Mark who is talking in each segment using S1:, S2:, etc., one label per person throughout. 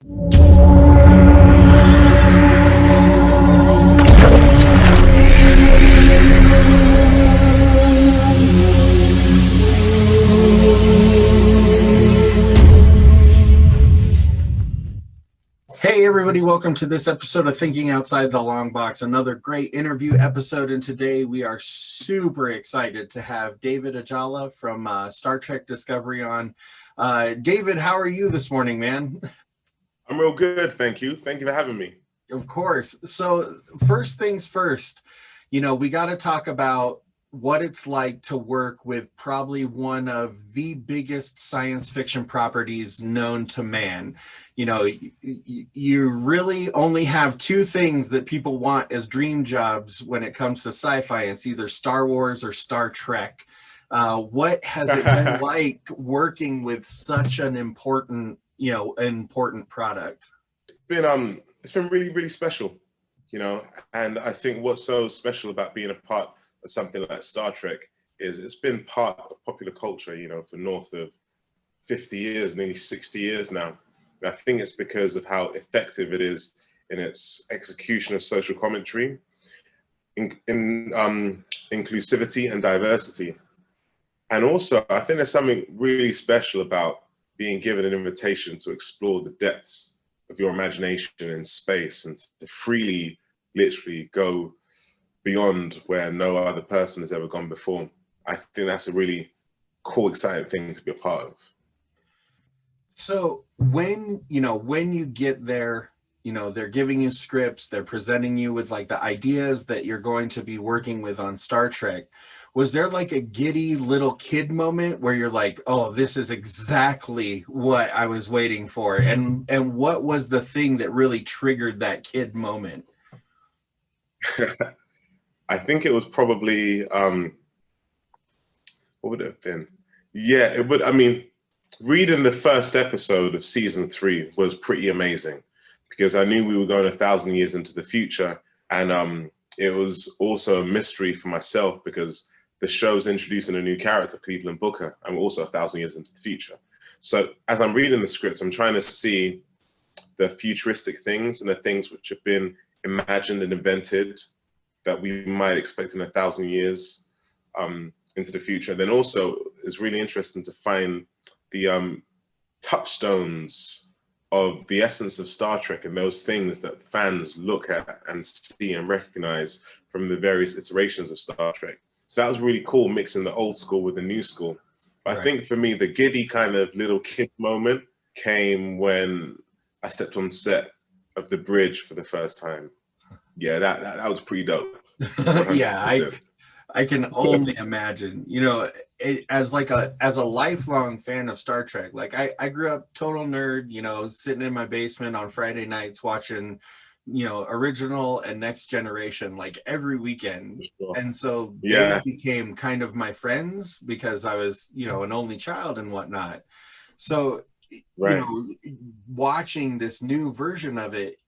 S1: Hey everybody, welcome to this episode of Thinking Outside the Longbox, another great interview episode, and today we are super excited to have David Ajala from Star Trek Discovery on. David, how are you this morning, man?
S2: I'm real good, thank you. Thank you for having me.
S1: Of course. So first things first, we got to talk about what it's like to work with probably one of the biggest science fiction properties known to man. You really only have two things that people want as dream jobs when it comes to sci-fi. It's either Star Wars or Star Trek. What has it been like working with such an important product?
S2: It's been really, really special, and I think what's so special about being a part of something like Star Trek is it's been part of popular culture, for north of 50 years, nearly 60 years now. And I think it's because of how effective it is in its execution of social commentary, inclusivity and diversity. And also, I think there's something really special about being given an invitation to explore the depths of your imagination in space and to freely, literally go beyond where no other person has ever gone before. I think that's a really cool, exciting thing to be a part of.
S1: So when you get there, they're giving you scripts, they're presenting you with like the ideas that you're going to be working with on Star Trek. Was there like a giddy little kid moment where you're like, oh, this is exactly what I was waiting for? And what was the thing that really triggered that kid moment?
S2: I think it was probably, what would it have been? Yeah, it would. I mean, reading the first episode of season 3 was pretty amazing because I knew we were going 1,000 years into the future. And it was also a mystery for myself because the show's introducing a new character, Cleveland Booker, and we're also 1,000 years into the future. So as I'm reading the script, I'm trying to see the futuristic things and the things which have been imagined and invented that we might expect in 1,000 years into the future. Then also, it's really interesting to find the touchstones of the essence of Star Trek and those things that fans look at and see and recognize from the various iterations of Star Trek. So that was really cool, mixing the old school with the new school. Right. I think for me, the giddy kind of little kid moment came when I stepped on set of The Bridge for the first time. Yeah, that was pretty dope.
S1: Yeah, I can only imagine. As a lifelong fan of Star Trek, like I grew up total nerd, sitting in my basement on Friday nights watching, original and Next Generation like every weekend. Sure. And so they became kind of my friends because I was, an only child and whatnot. So,
S2: right.
S1: Watching this new version of it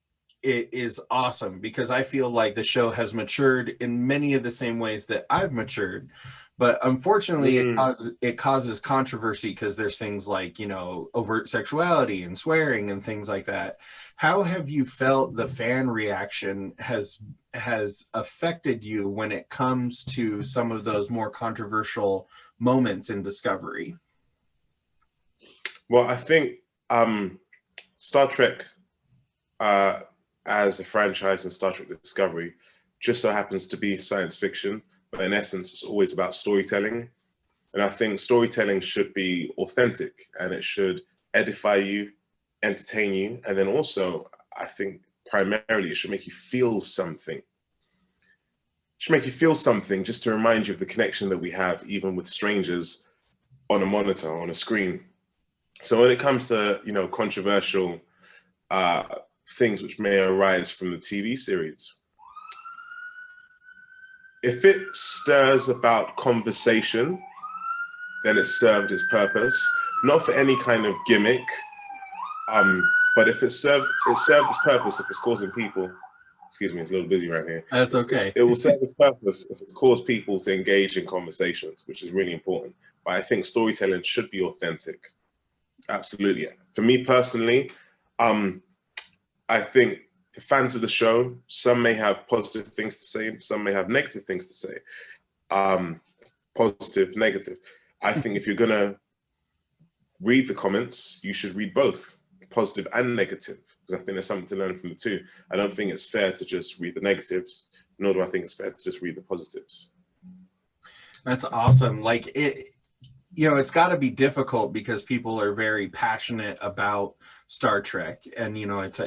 S1: is awesome because I feel like the show has matured in many of the same ways that I've matured. But unfortunately, it causes controversy because there's things like, overt sexuality and swearing and things like that. How have you felt the fan reaction has affected you when it comes to some of those more controversial moments in Discovery?
S2: Well, I think Star Trek as a franchise and Star Trek Discovery just so happens to be science fiction, but in essence, it's always about storytelling. And I think storytelling should be authentic and it should edify you, entertain you. And then also, I think primarily it should make you feel something. It should make you feel something just to remind you of the connection that we have even with strangers on a monitor, on a screen. So when it comes to, controversial things which may arise from the TV series, if it stirs about conversation, then it served its purpose, not for any kind of gimmick, but if it served its purpose, if it's causing people, excuse me, it's a little busy right here.
S1: That's okay.
S2: It will serve its purpose if it's caused people to engage in conversations, which is really important. But I think storytelling should be authentic. Absolutely. For me personally, I think the fans of the show, some may have positive things to say, some may have negative things to say. Positive, negative. I think if you're gonna read the comments, you should read both, positive and negative, because I think there's something to learn from the two. I don't think it's fair to just read the negatives, nor do I think it's fair to just read the positives.
S1: That's awesome. Like it, you know, it's got to be difficult because people are very passionate about Star Trek, and you know, it's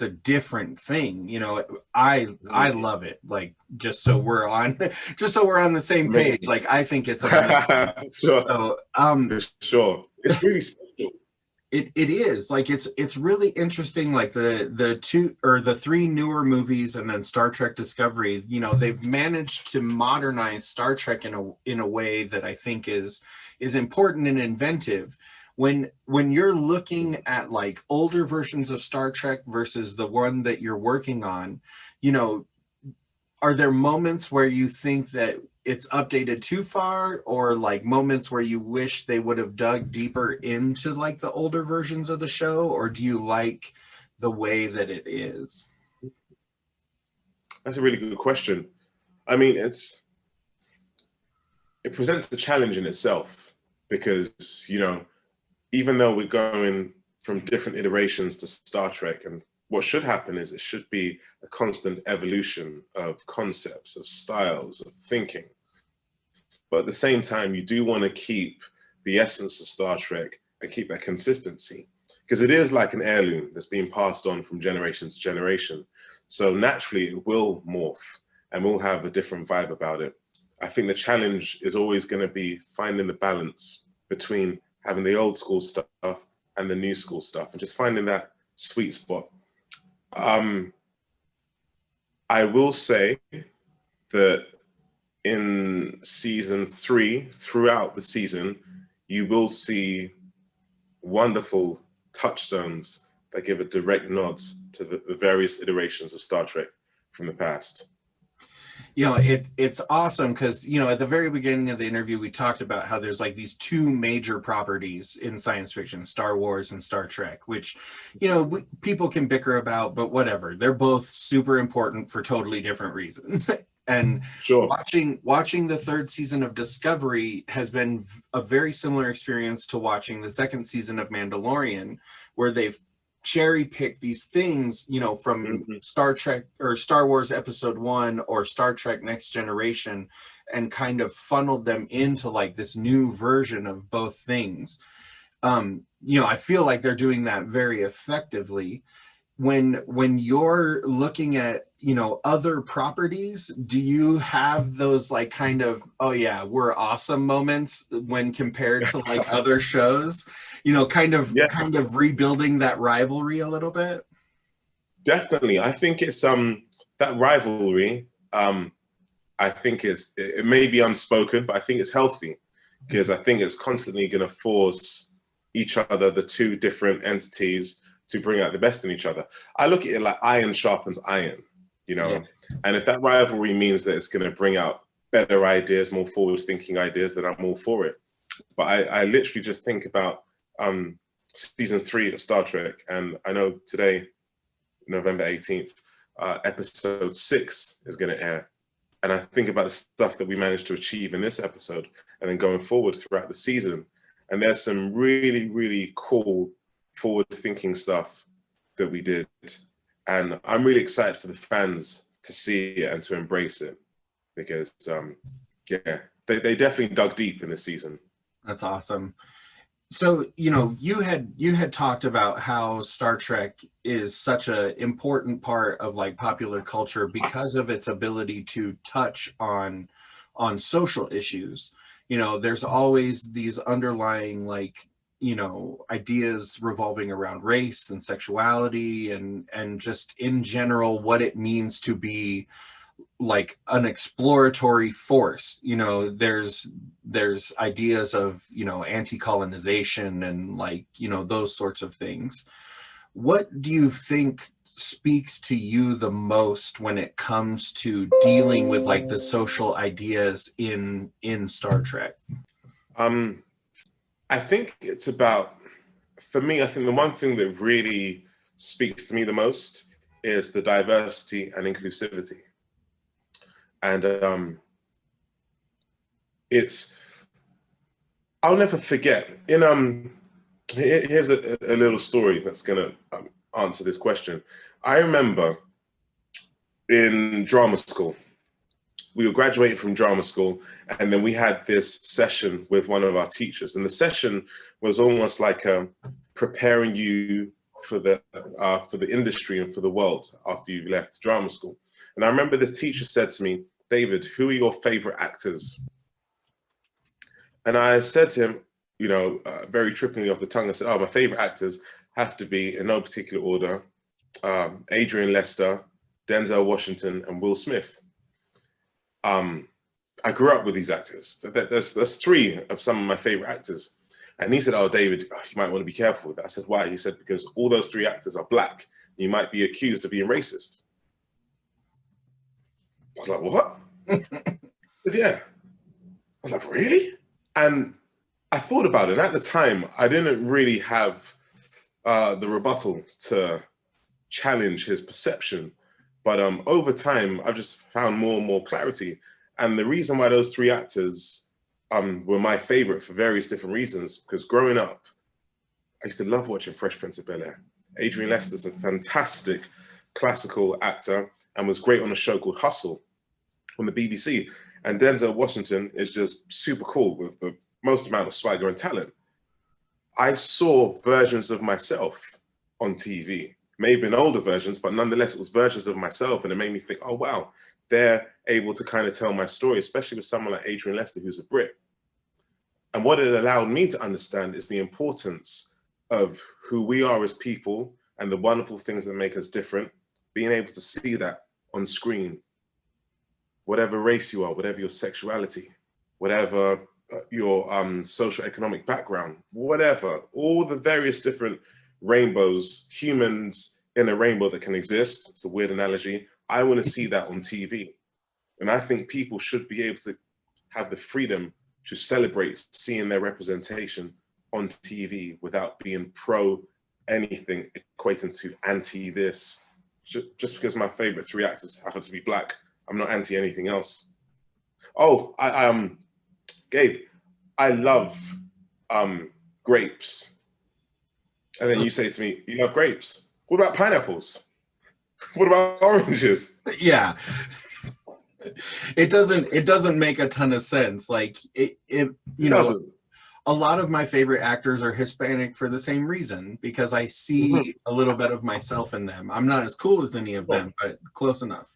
S1: a different thing. You know, I love it. Like just so we're on, just so we're on the same page. Like I think it's amazing.
S2: Sure.
S1: So
S2: For sure, it's really special.
S1: it is like it's really interesting. Like the two or the three newer movies and then Star Trek Discovery, you know, they've managed to modernize Star Trek in a way that I think is important and inventive. When you're looking at like older versions of Star Trek versus the one that you're working on, you know, are there moments where you think that it's updated too far, or like moments where you wish they would have dug deeper into like the older versions of the show, or do you like the way that it is?
S2: That's a really good question. I mean, it presents a challenge in itself because, you know, even though we're going from different iterations to Star Trek, and what should happen is it should be a constant evolution of concepts, of styles, of thinking. But at the same time, you do want to keep the essence of Star Trek and keep that consistency, because it is like an heirloom that's being passed on from generation to generation. So naturally, it will morph and we'll have a different vibe about it. I think the challenge is always going to be finding the balance between having the old school stuff and the new school stuff, and just finding that sweet spot. I will say that in season 3, throughout the season, you will see wonderful touchstones that give a direct nod to the various iterations of Star Trek from the past.
S1: You know, it's awesome because, you know, at the very beginning of the interview, we talked about how there's like these two major properties in science fiction, Star Wars and Star Trek, which, you know, people can bicker about, but whatever. They're both super important for totally different reasons. And
S2: sure,
S1: watching the third season of Discovery has been a very similar experience to watching the second season of Mandalorian, where they've cherry pick these things, you know, from Star Trek or Star Wars Episode 1 or Star Trek Next Generation, and kind of funneled them into like this new version of both things. You know, I feel like they're doing that very effectively. When you're looking at, you know, other properties, do you have those like kind of, oh yeah, we're awesome moments when compared to like other shows, you know, kind of rebuilding that rivalry a little bit?
S2: Definitely. I think it's that rivalry, I think it may be unspoken, but I think it's healthy, because I think it's constantly going to force each other, the two different entities, to bring out the best in each other. I look at it like iron sharpens iron, you know, and if that rivalry means that it's going to bring out better ideas, more forward-thinking ideas, then I'm all for it. But I literally just think about season 3 of Star Trek, and I know today, November 18th, episode 6 is going to air. And I think about the stuff that we managed to achieve in this episode and then going forward throughout the season. And there's some really, really cool forward-thinking stuff that we did. And I'm really excited for the fans to see it and to embrace it, because, yeah, they definitely dug deep in this season.
S1: That's awesome. So, you know, you had talked about how Star Trek is such an important part of like popular culture because of its ability to touch on social issues. You know, there's always these underlying like, you know, ideas revolving around race and sexuality and just in general what it means to be like an exploratory force. You know, there's ideas of, you know, anti-colonization and like, you know, those sorts of things. What do you think speaks to you the most when it comes to dealing with like the social ideas in Star Trek?
S2: I think it's about, for me, I think the one thing that really speaks to me the most is the diversity and inclusivity. And I'll never forget. Here's a little story that's gonna answer this question. I remember in drama school, we were graduating from drama school, and then we had this session with one of our teachers, and the session was almost like preparing you for the industry and for the world after you left drama school. And I remember this teacher said to me, "David, who are your favorite actors?" And I said to him, very trippingly off the tongue, I said, "Oh, my favorite actors have to be, in no particular order, Adrian Lester, Denzel Washington, and Will Smith." I grew up with these actors. That's three of some of my favorite actors. And he said, "Oh, David, you might want to be careful with that." I said, "Why?" He said, "Because all those three actors are black. You might be accused of being racist." I was like, "What?" Said, "Yeah." I was like, "Really?" And I thought about it. And at the time, I didn't really have the rebuttal to challenge his perception. But over time, I've just found more and more clarity. And the reason why those three actors were my favorite for various different reasons, because growing up, I used to love watching Fresh Prince of Bel-Air. Adrian Lester's a fantastic classical actor and was great on a show called Hustle on the BBC. And Denzel Washington is just super cool with the most amount of swagger and talent. I saw versions of myself on TV, maybe in older versions, but nonetheless, it was versions of myself. And it made me think, oh, wow, they're able to kind of tell my story, especially with someone like Adrian Lester, who's a Brit. And what it allowed me to understand is the importance of who we are as people and the wonderful things that make us different, being able to see that on screen, whatever race you are, whatever your sexuality, whatever your social economic background, whatever, all the various different rainbows, humans in a rainbow that can exist. It's a weird analogy. I want to see that on TV. And I think people should be able to have the freedom to celebrate seeing their representation on TV without being pro anything equating to anti this. Just because my favorite three actors happen to be black, I'm not anti anything else. Oh, Gabe, I love grapes. And then you say to me, "You love grapes. What about pineapples? What about oranges?"
S1: Yeah. It doesn't make a ton of sense. Like it
S2: Doesn't.
S1: a lot of my favorite actors are Hispanic for the same reason, because I see a little bit of myself in them. I'm not as cool as any of them, but close enough,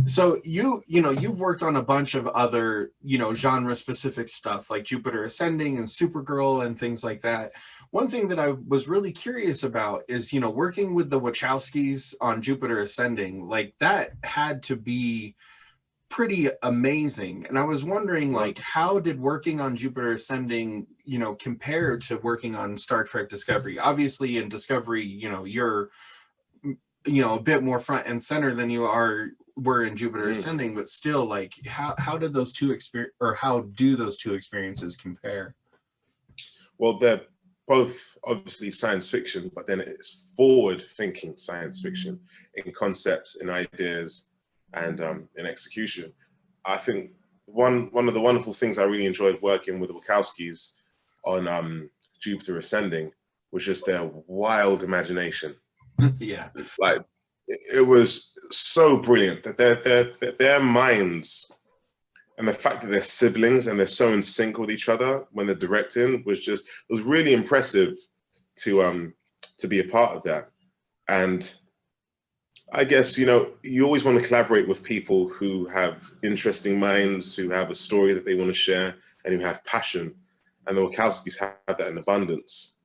S1: So you've worked on a bunch of other, genre specific stuff like Jupiter Ascending and Supergirl and things like that. One thing that I was really curious about is, working with the Wachowskis on Jupiter Ascending, like that had to be pretty amazing. And I was wondering, like, how did working on Jupiter Ascending, compare to working on Star Trek Discovery? Obviously in Discovery, you're, a bit more front and center than were in Jupiter Ascending, but still, like, how do those two experiences compare?
S2: Well, they're both obviously science fiction, but then it's forward-thinking science fiction in concepts, in ideas, and in execution. I think one of the wonderful things I really enjoyed working with the Wachowskis on Jupiter Ascending was just their wild imagination.
S1: Yeah,
S2: like it was so brilliant that their minds and the fact that they're siblings and they're so in sync with each other when they're directing was really impressive to be a part of that. And I guess, you always want to collaborate with people who have interesting minds, who have a story that they want to share, and who have passion. And the Wachowskis have that in abundance.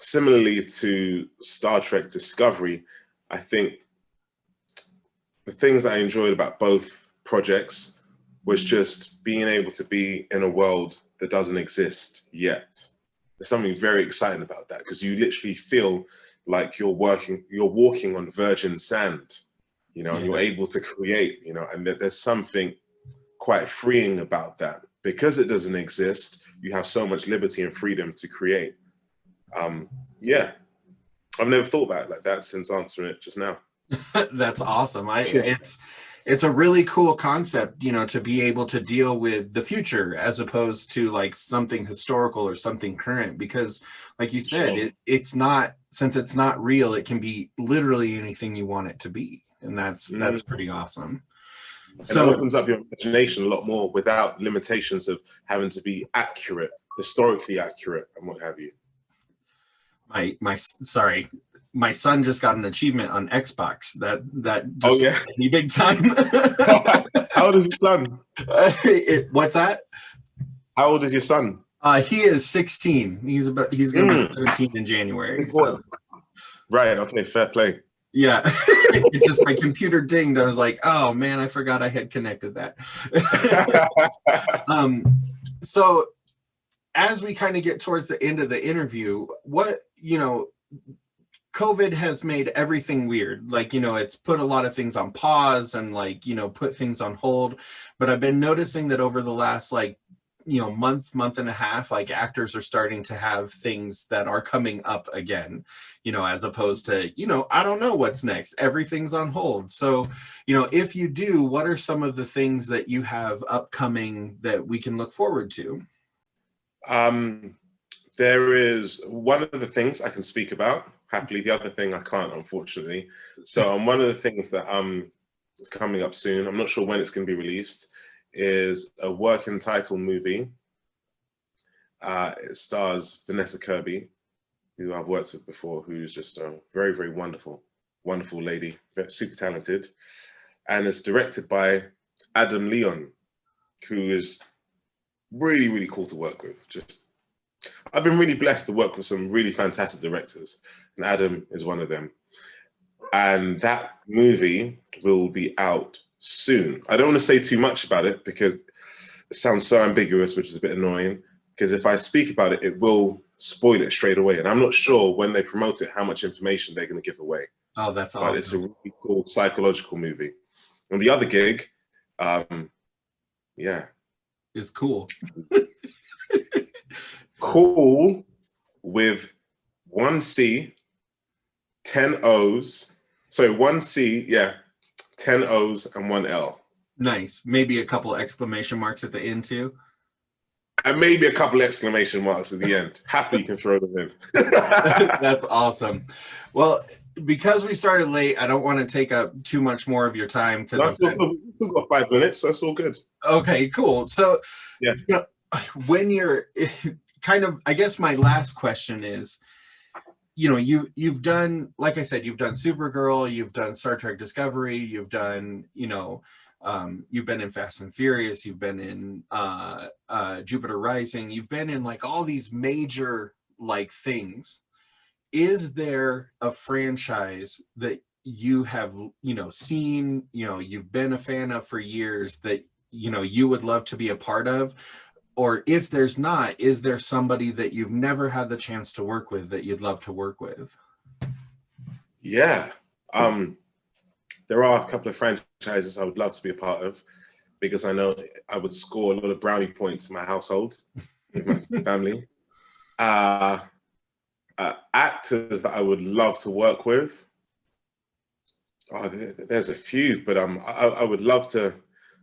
S2: Similarly to Star Trek Discovery, I think the things I enjoyed about both projects was just being able to be in a world that doesn't exist yet. There's something very exciting about that, because you literally feel like you're walking on virgin sand, and you're able to create, and there's something quite freeing about that. Because it doesn't exist, you have so much liberty and freedom to create. Yeah, I've never thought about it like that since answering it just now.
S1: That's awesome. It's a really cool concept, you know, to be able to deal with the future as opposed to like something historical or something current, because like you said,
S2: Sure.
S1: it's not, since it's not real, it can be literally anything you want it to be. And that's pretty awesome.
S2: And it
S1: So
S2: opens up your imagination a lot more without limitations of having to be accurate, historically accurate, and what have you.
S1: sorry, my son just got an achievement on Xbox that
S2: Oh
S1: just
S2: yeah.
S1: hit me big time.
S2: How old is your son?
S1: What's that?
S2: How old is your son?
S1: He is 16. He's gonna be 17 in January. So
S2: Right. Okay. Fair play.
S1: yeah. It just, my computer dinged. I was like, oh man, I forgot I had connected that. So as we kind of get towards the end of the interview, what, you know, COVID has made everything weird. Like, you know, it's put a lot of things on pause and like, you know, put things on hold. But I've been noticing that over the last like, you know, month and a half, like actors are starting to have things that are coming up again, you know, as opposed to, you know, I don't know what's next. Everything's on hold. So, you know, if you do, what are some of the things that you have upcoming that we can look forward to?
S2: There is one of the things I can speak about happily. The other thing I can't, unfortunately. So one of the things that is coming up soon, I'm not sure when it's going to be released, is a working title movie. It stars Vanessa Kirby, who I've worked with before, who's just a very, very wonderful lady, super talented. And it's directed by Adam Leon, who is really, really cool to work with. I've been really blessed to work with some really fantastic directors, and Adam is one of them. And that movie will be out soon. I don't want to say too much about it because it sounds so ambiguous, which is a bit annoying, because if I speak about it, it will spoil it straight away. And I'm not sure when they promote it, how much information they're going to give away.
S1: Oh, that's awesome.
S2: But it's a really cool psychological movie. And the other gig, yeah.
S1: Is cool.
S2: Cool with 1 C, 10 O's. Sorry, 1 C, yeah, 10 O's and 1 L.
S1: Nice. Maybe a couple exclamation marks at the end too.
S2: And maybe a couple exclamation marks at the end. Happily you can throw them in.
S1: That's awesome. Well, because we started late, I don't want to take up too much more of your time because
S2: we've still got 5 minutes, so it's all good.
S1: Okay, cool. So
S2: yeah,
S1: you know, when you're kind of, I guess my last question is, you know, you've done, like I said, you've done Supergirl, you've done Star Trek Discovery, you've done, you know, you've been in Fast and Furious, you've been in Jupiter Rising, you've been in like all these major like things. Is there a franchise that you have, you know, seen, you know, you've been a fan of for years that, you know, you would love to be a part of? Or if there's not, is there somebody that you've never had the chance to work with that you'd love to work with?
S2: Yeah. There are a couple of franchises I would love to be a part of because I know I would score a lot of brownie points in my household with my family. Actors that I would love to work with. Oh, there's a few, but I would love to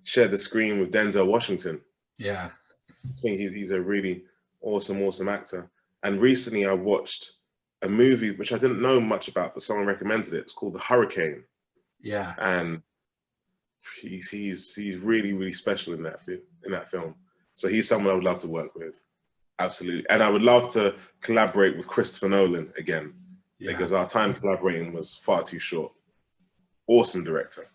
S2: share the screen with Denzel Washington.
S1: Yeah.
S2: I think he's a really awesome actor. And recently I watched a movie which I didn't know much about, but someone recommended it. It's called The Hurricane.
S1: Yeah.
S2: And he's really special in that film. So he's someone I would love to work with. Absolutely. And I would love to collaborate with Christopher Nolan again, because our time collaborating was far too short. Awesome director.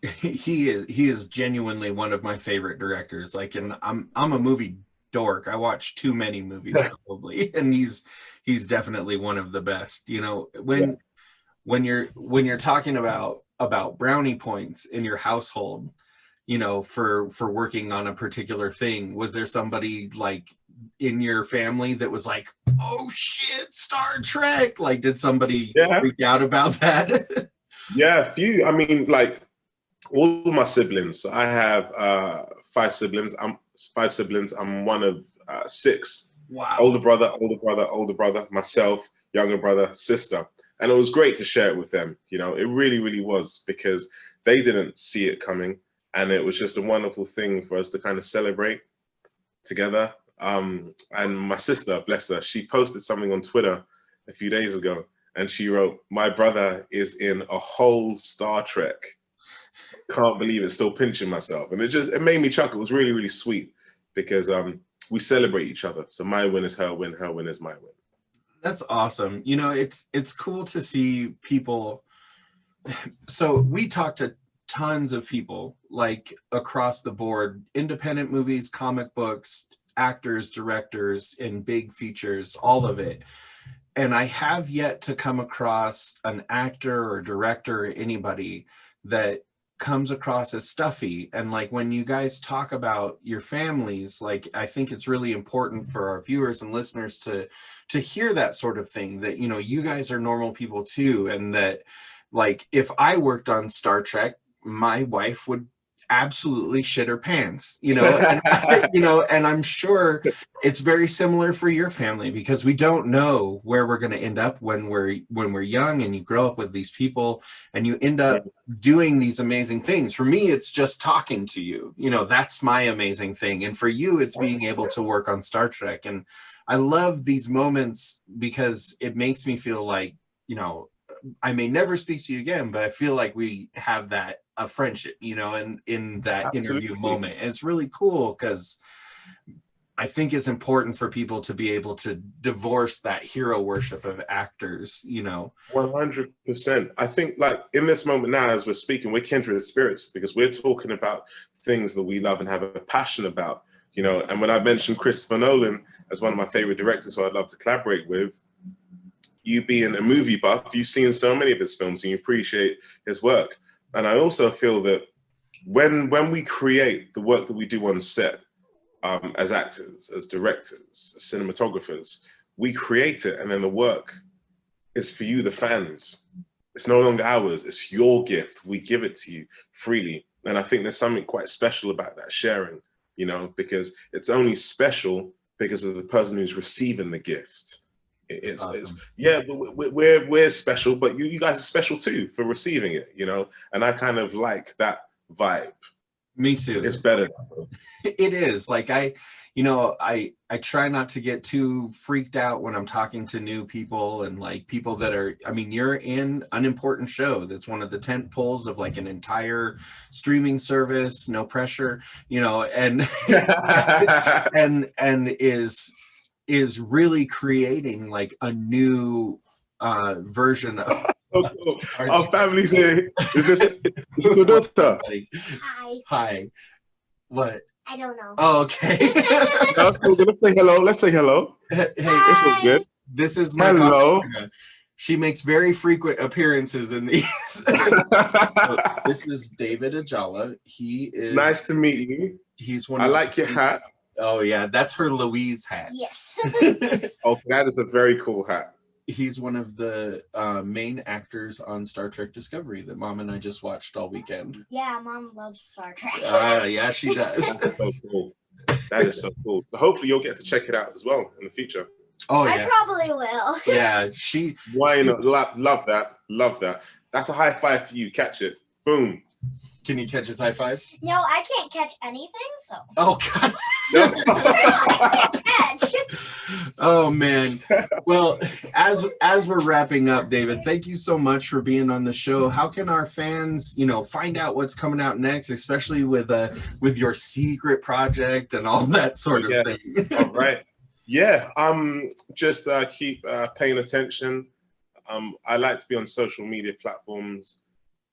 S1: He is genuinely one of my favorite directors. Like, and I'm a movie dork. I watch too many movies probably, and he's definitely one of the best. You know, when you're talking about brownie points in your household, you know, for working on a particular thing, was there somebody like in your family that was like, oh shit, Star Trek? Like, did somebody freak out about that?
S2: Yeah, a few. I mean, like all of my siblings. I have 5 siblings. I'm one of 6.
S1: Wow.
S2: Older brother, myself, younger brother, sister. And it was great to share it with them. You know, it really, really was, because they didn't see it coming. And it was just a wonderful thing for us to kind of celebrate together. And my sister, bless her, she posted something on Twitter a few days ago, and she wrote, "My brother is in a whole Star Trek. Can't believe it, still pinching myself." And it made me chuckle. It was really, really sweet, because we celebrate each other. So my win is her win is my win.
S1: That's awesome. You know, it's cool to see people. So we talked to tons of people, like across the board, independent movies, comic books, actors, directors, and big features, all of it. And I have yet to come across an actor or director or anybody that comes across as stuffy. And like when you guys talk about your families, like I think it's really important for our viewers and listeners to hear that sort of thing, that, you know, you guys are normal people too. And that, like, if I worked on Star Trek, my wife would absolutely shit her pants, you know, and, you know, and I'm sure it's very similar for your family, because we don't know where we're going to end up when we're young, and you grow up with these people and you end up doing these amazing things. For me, it's just talking to you, you know, that's my amazing thing. And for you, it's being able to work on Star Trek. And I love these moments because it makes me feel like, you know, I may never speak to you again, but I feel like we have a friendship, you know, in that
S2: Absolutely.
S1: interview moment. And it's really cool, because I think it's important for people to be able to divorce that hero worship of actors, you know.
S2: 100%. I think, like, in this moment now, as we're speaking, we're kindred spirits, because we're talking about things that we love and have a passion about, you know. And when I mentioned Christopher Nolan as one of my favorite directors who I'd love to collaborate with, you being a movie buff, you've seen so many of his films and you appreciate his work. And I also feel that when we create the work that we do on set, as actors, as directors, as cinematographers, we create it, and then the work is for you, the fans. It's no longer ours, it's your gift. We give it to you freely. And I think there's something quite special about that sharing, you know, because it's only special because of the person who's receiving the gift. It's yeah, but we're special, but you guys are special too for receiving it, you know. And I kind of like that vibe.
S1: Me too.
S2: It's better.
S1: It is. Like I try not to get too freaked out when I'm talking to new people, and like people that are, I mean, you're in an important show that's one of the tent poles of like an entire streaming service, no pressure, you know, and and is really creating like a new version of
S2: our family's here. Is this your daughter?
S3: Hi.
S1: What?
S3: I don't know.
S1: Oh, okay.
S2: No, so let's say hello. Let's say hello.
S1: Hey,
S2: it's all good.
S1: This is my
S2: hello.
S1: daughter. She makes very frequent appearances in these. So, this is David Ajala. He is
S2: nice to meet you.
S1: He's one.
S2: I like your hat.
S1: Oh yeah, that's her Louise hat.
S3: Yes.
S2: Oh, that is a very cool hat.
S1: He's one of the main actors on Star Trek Discovery that Mom and I just watched all weekend.
S3: Yeah, Mom loves Star Trek.
S1: Yeah, she does.
S2: That's so cool. That is so cool. So hopefully you'll get to check it out as well in the future.
S1: Oh yeah.
S3: I probably will.
S1: Yeah,
S2: Why not? Love that. Love that. That's a high five for you. Catch it. Boom.
S1: Can you catch his high five?
S3: No, I can't catch anything, so.
S1: Oh God.
S3: Catch.
S1: Oh man. Well, as we're wrapping up, David, thank you so much for being on the show. How can our fans, you know, find out what's coming out next, especially with your secret project and all that sort of thing?
S2: All right. Yeah. Just keep paying attention. I like to be on social media platforms.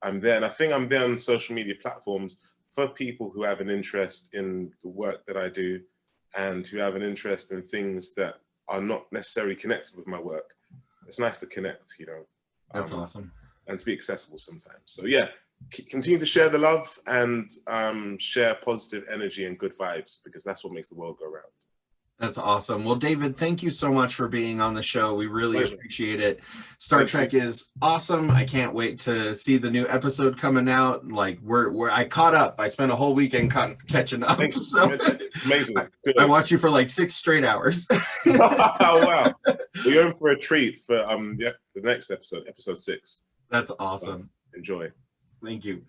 S2: I'm there, and I think I'm there on social media platforms for people who have an interest in the work that I do, and who have an interest in things that are not necessarily connected with my work. It's nice to connect, you know.
S1: That's awesome.
S2: And to be accessible sometimes. So yeah, continue to share the love and share positive energy and good vibes, because that's what makes the world go round.
S1: That's awesome. Well, David, thank you so much for being on the show. We really
S2: Pleasure.
S1: appreciate it. Star Trek is awesome. I can't wait to see the new episode coming out. Like I caught up. I spent a whole weekend catching up.
S2: Thanks.
S1: So
S2: Amazing. Good.
S1: I watched you for like 6 straight hours.
S2: Oh wow. We're in for a treat for the next episode 6.
S1: That's awesome.
S2: Enjoy.
S1: Thank you.